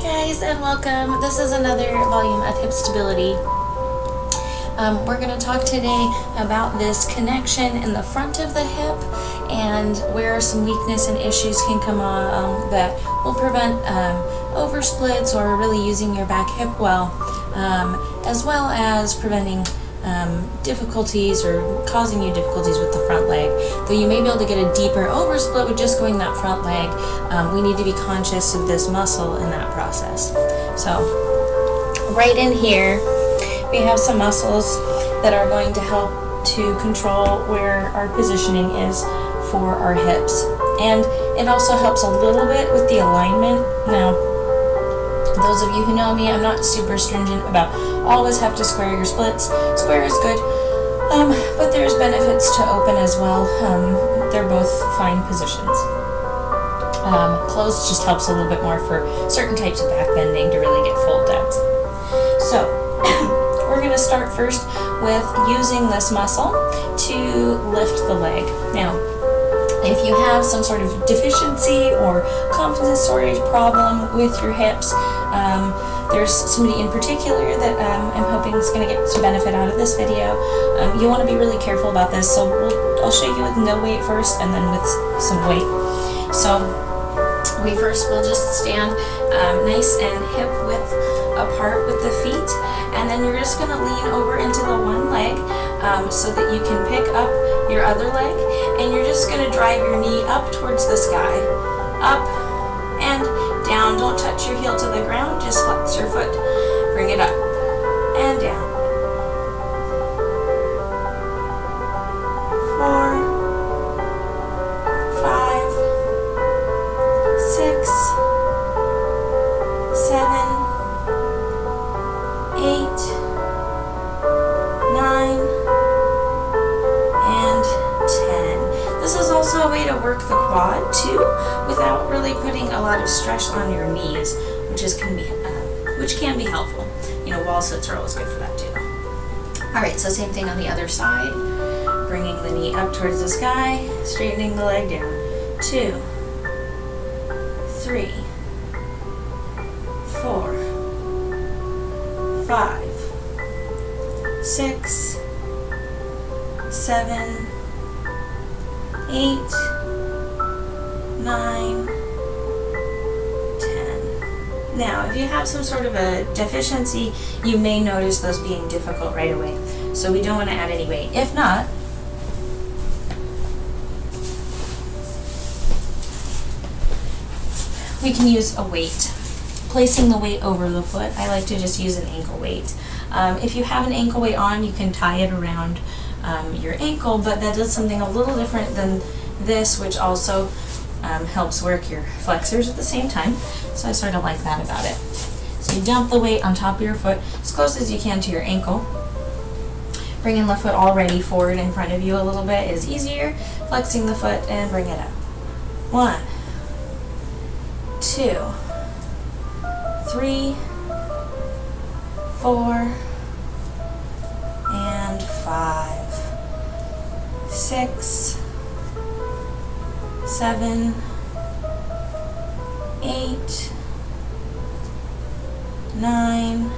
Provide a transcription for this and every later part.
Guys, and welcome. This is another volume of hip stability. We're going to talk today about this connection in the front of the hip and where some weakness and issues can come on that will prevent oversplits or really using your back hip well, as well as preventing difficulties or causing you difficulties with the front leg. Though you may be able to get a deeper oversplit with just going that front leg, we need to be conscious of this muscle in that process. So right in here we have some muscles that are going to help to control where our positioning is for our hips, and it also helps a little bit with the alignment. Now, those of you who know me, I'm not super stringent about always have to square your splits. Square is good, but there's benefits to open as well. They're both fine positions. Closed just helps a little bit more for certain types of back bending to really get full depth. So we're going to start first with using this muscle to lift the leg. Now, if you have some sort of deficiency or compensatory problem with your hips, there's somebody in particular that I'm hoping is going to get some benefit out of this video. You want to be really careful about this, so I'll show you with no weight first and then with some weight. So we first will just stand nice and hip width apart with the feet, and then you're just going to lean over into the one leg so that you can pick up your other leg, and you're just going to drive your knee up towards the sky, up and down. Don't touch your heel to the ground, just flex your foot, bring it up and down. 4, 5, 6, 7, 8, 9, and 10. This is also a way to work the quad too, without really putting a lot of stress on your knees, which can be helpful. You know, wall sits are always good for that too. All right, so same thing on the other side. Bringing the knee up towards the sky, straightening the leg down. 2, 3, 4, 5, 6, 7, 8, 9, 10. Now, if you have some sort of a deficiency, you may notice those being difficult right away. So we don't want to add any weight. If not, we can use a weight. Placing the weight over the foot. I like to just use an ankle weight. If you have an ankle weight on, you can tie it around your ankle, but that does something a little different than this, which also helps work your flexors at the same time. So I sort of like that about it. So you dump the weight on top of your foot as close as you can to your ankle. Bringing the foot already forward in front of you a little bit is easier. Flexing the foot and bring it up. 1, 2, 3, 4, and 5, 6, 7, 8, 9,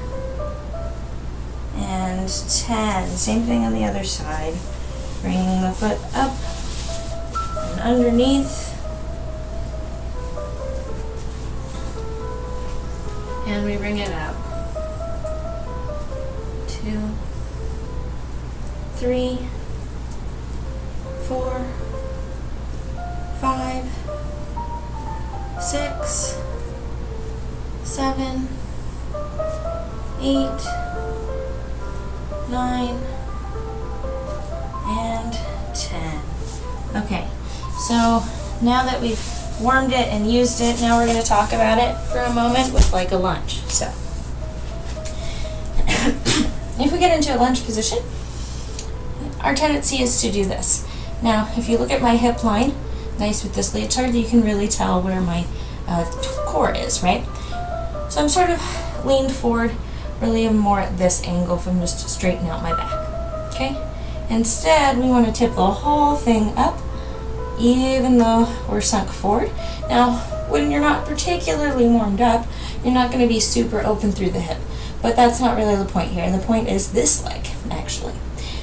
and 10. Same thing on the other side. Bringing the foot up and underneath. And we bring it up. 2, 3, 4, 5, 6, 7, 8, 9, and 10. Okay, so now that we've warmed it and used it, now we're going to talk about it for a moment with like a lunge. So if we get into a lunge position, our tendency is to do this. Now, if you look at my hip line, nice with this leotard, you can really tell where my core is, right? So I'm sort of leaned forward, really more at this angle from just to straighten out my back, okay? Instead, we want to tip the whole thing up, even though we're sunk forward. Now, when you're not particularly warmed up, you're not going to be super open through the hip. But that's not really the point here. The point is this leg, actually.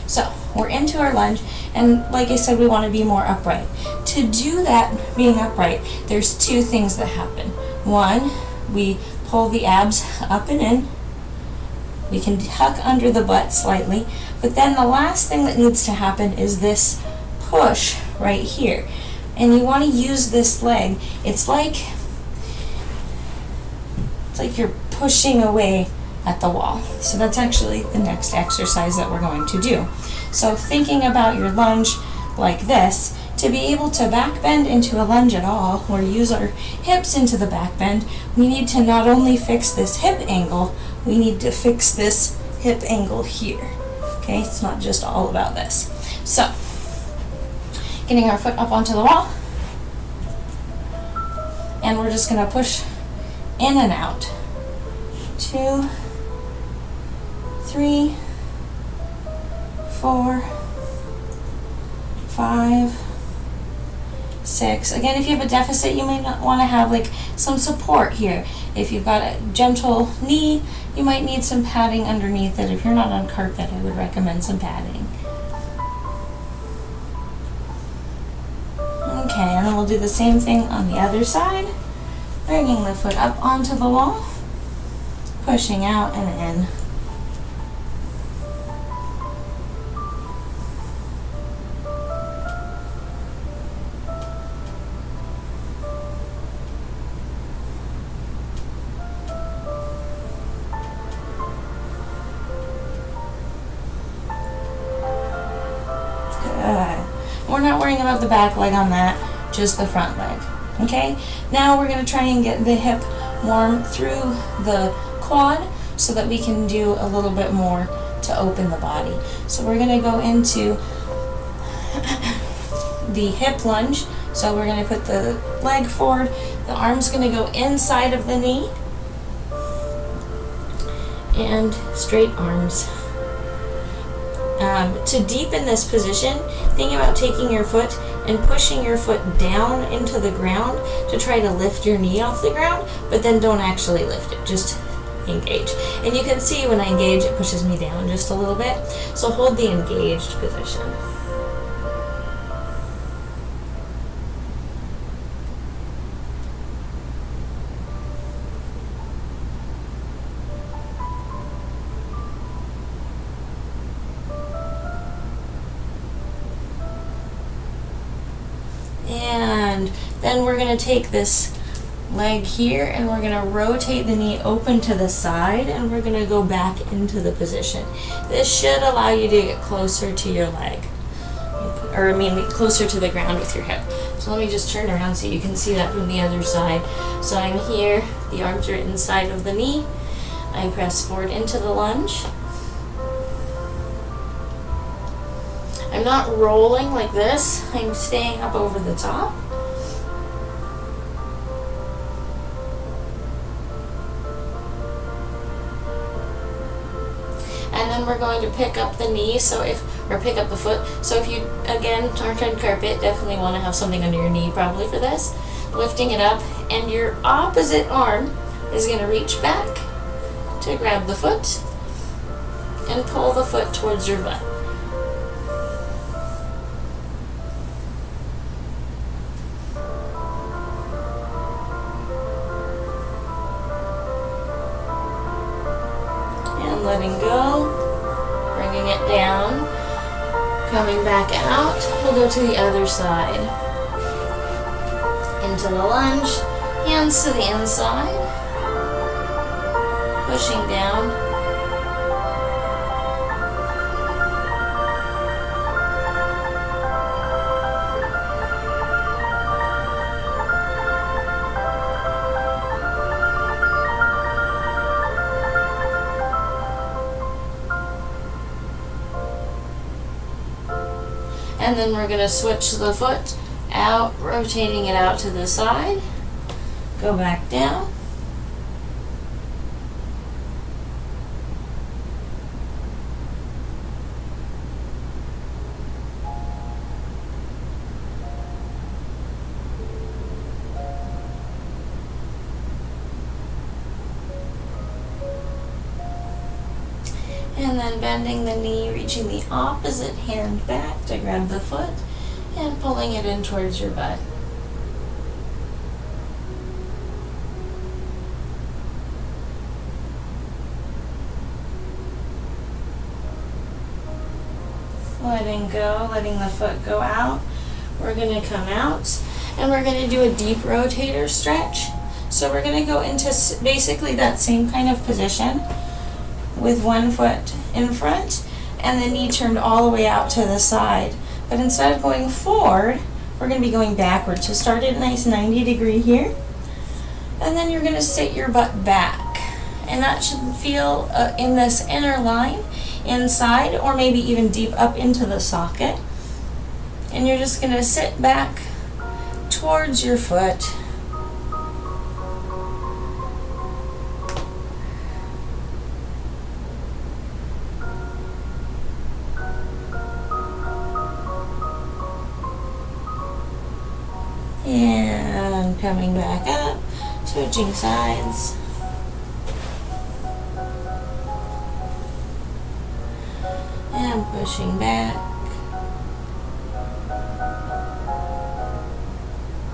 So we're into our lunge, and like I said, we want to be more upright. To do that, being upright, there's two things that happen. One, we pull the abs up and in. We can tuck under the butt slightly, but then the last thing that needs to happen is this push right here. And you want to use this leg. It's like you're pushing away at the wall. So that's actually the next exercise that we're going to do. So thinking about your lunge like this, to be able to back bend into a lunge at all, or use our hips into the back bend, we need to not only fix this hip angle, we need to fix this hip angle here. Okay, it's not just all about this. So, getting our foot up onto the wall, and we're just going to push in and out. 2, 3, 4, 5, 6. Again, if you have a deficit, you may not want to have like some support here. If you've got a gentle knee, you might need some padding underneath it. If you're not on carpet, I would recommend some padding. Okay, and then we'll do the same thing on the other side. Bringing the foot up onto the wall, pushing out and in. We're not worrying about the back leg on that, just the front leg. Okay? Now we're going to try and get the hip warm through the quad so that we can do a little bit more to open the body. So we're going to go into the hip lunge. So we're going to put the leg forward. The arm's going to go inside of the knee. And straight arms. To deepen this position, think about taking your foot and pushing your foot down into the ground to try to lift your knee off the ground, but then don't actually lift it, just engage. And you can see when I engage, it pushes me down just a little bit. So hold the engaged position. And then we're going to take this leg here and we're going to rotate the knee open to the side and we're going to go back into the position. This should allow you to get closer to your leg, or I mean closer to the ground with your hip. So let me just turn around so you can see that from the other side. So I'm here, the arms are inside of the knee. I press forward into the lunge. I'm not rolling like this, I'm staying up over the top. And then we're going to pick up the knee, or pick up the foot. So if you, again, aren't on carpet, definitely want to have something under your knee probably for this. Lifting it up, and your opposite arm is going to reach back to grab the foot and pull the foot towards your butt. Letting go, bringing it down, coming back out. We'll go to the other side. Into the lunge, hands to the inside, pushing down. And then we're going to switch the foot out, rotating it out to the side. Go back down. And then bending the knee, reaching the opposite hand back to grab the foot and pulling it in towards your butt. Letting go, letting the foot go out. We're going to come out and we're going to do a deep rotator stretch. So we're going to go into basically that same kind of position with one foot in front and the knee turned all the way out to the side. But instead of going forward, we're going to be going backward. So start at a nice 90-degree here. And then you're going to sit your butt back. And that should feel in this inner line inside, or maybe even deep up into the socket. And you're just going to sit back towards your foot. And coming back up, switching sides. And pushing back.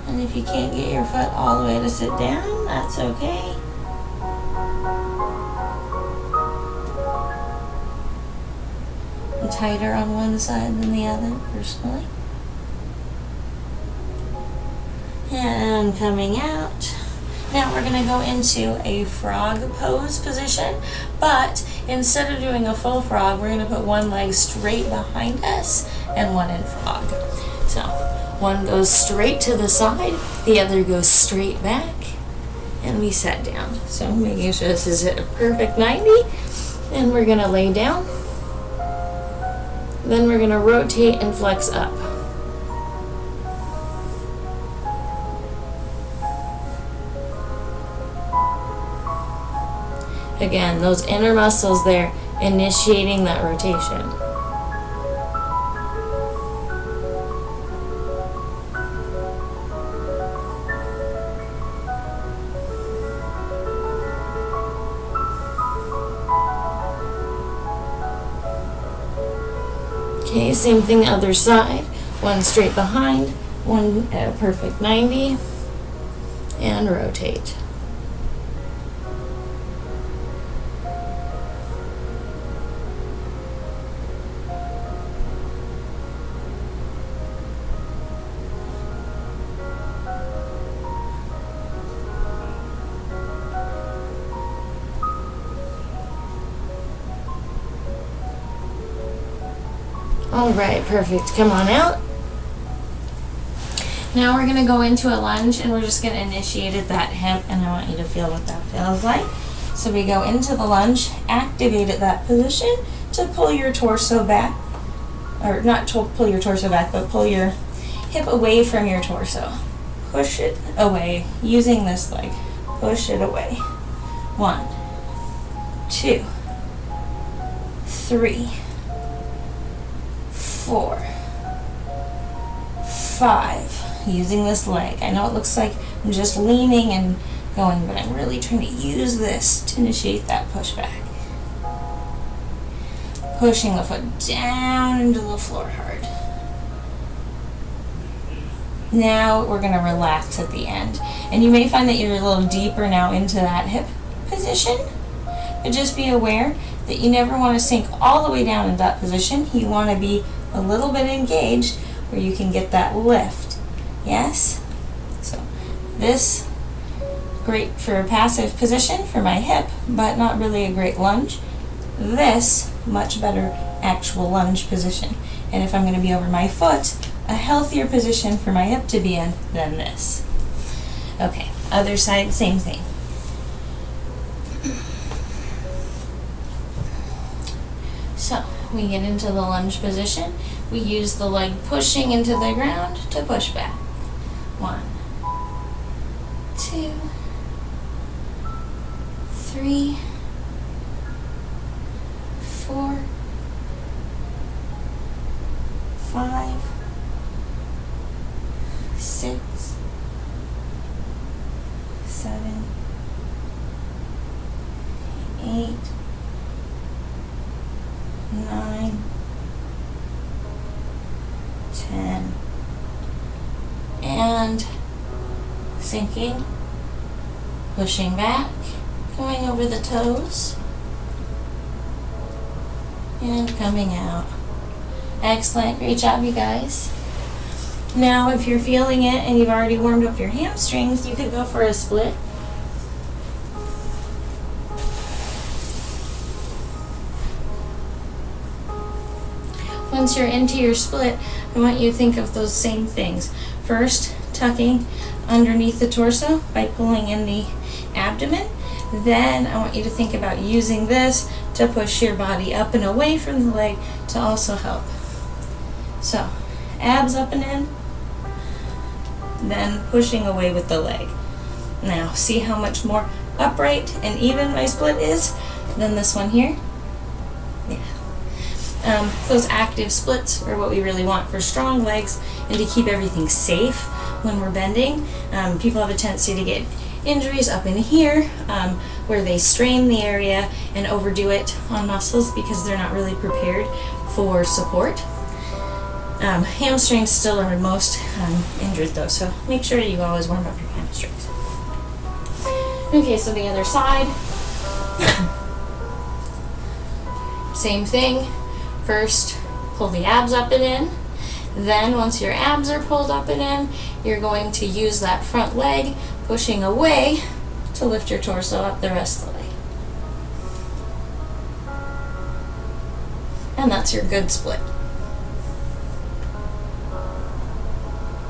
And if you can't get your foot all the way to sit down, that's okay. I'm tighter on one side than the other, personally. And coming out. Now we're going to go into a frog pose position, but instead of doing a full frog, we're going to put one leg straight behind us and one in frog. So one goes straight to the side, the other goes straight back, and we set down. So making sure this is a perfect 90, and we're going to lay down. Then we're going to rotate and flex up. Again, those inner muscles there initiating that rotation. Okay, same thing other side. One straight behind, one at a perfect 90, and rotate. All right, perfect. Come on out. Now we're going to go into a lunge, and we're just going to initiate at that hip, and I want you to feel what that feels like. So we go into the lunge, activate at that position to pull your torso back, or not to pull your torso back, but pull your hip away from your torso. Push it away using this leg. Push it away. 1, 2, 3, 4, 5, using this leg. I know it looks like I'm just leaning and going, but I'm really trying to use this to initiate that push back. Pushing the foot down into the floor hard. Now we're going to relax at the end. And you may find that you're a little deeper now into that hip position, but just be aware that you never want to sink all the way down into that position. You want to be a little bit engaged where you can get that lift. Yes? So this, great for a passive position for my hip, but not really a great lunge. This, much better actual lunge position. And if I'm going to be over my foot, a healthier position for my hip to be in than this. Okay, other side, same thing. So we get into the lunge position. We use the leg pushing into the ground to push back. 1, 2, 3, 4, 5, 6, 7, 8, 9, 10, and sinking, pushing back, going over the toes, and coming out. Excellent, great job, you guys. Now, if you're feeling it and you've already warmed up your hamstrings, you could go for a split. Once you're into your split, I want you to think of those same things. First, tucking underneath the torso by pulling in the abdomen. Then I want you to think about using this to push your body up and away from the leg to also help. So, abs up and in, then pushing away with the leg. Now, see how much more upright and even my split is than this one here? Yeah. Those active splits are what we really want for strong legs and to keep everything safe when we're bending. People have a tendency to get injuries up in here where they strain the area and overdo it on muscles because they're not really prepared for support. Hamstrings still are most injured though, so make sure you always warm up your hamstrings. Okay, so the other side. Same thing. First, pull the abs up and in. Then, once your abs are pulled up and in, you're going to use that front leg, pushing away to lift your torso up the rest of the leg. And that's your good split.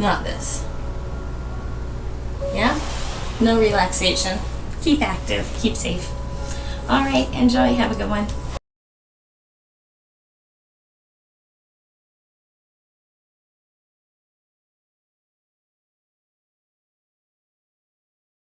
Not this. Yeah? No relaxation. Keep active. Keep safe. All right, enjoy. Have a good one.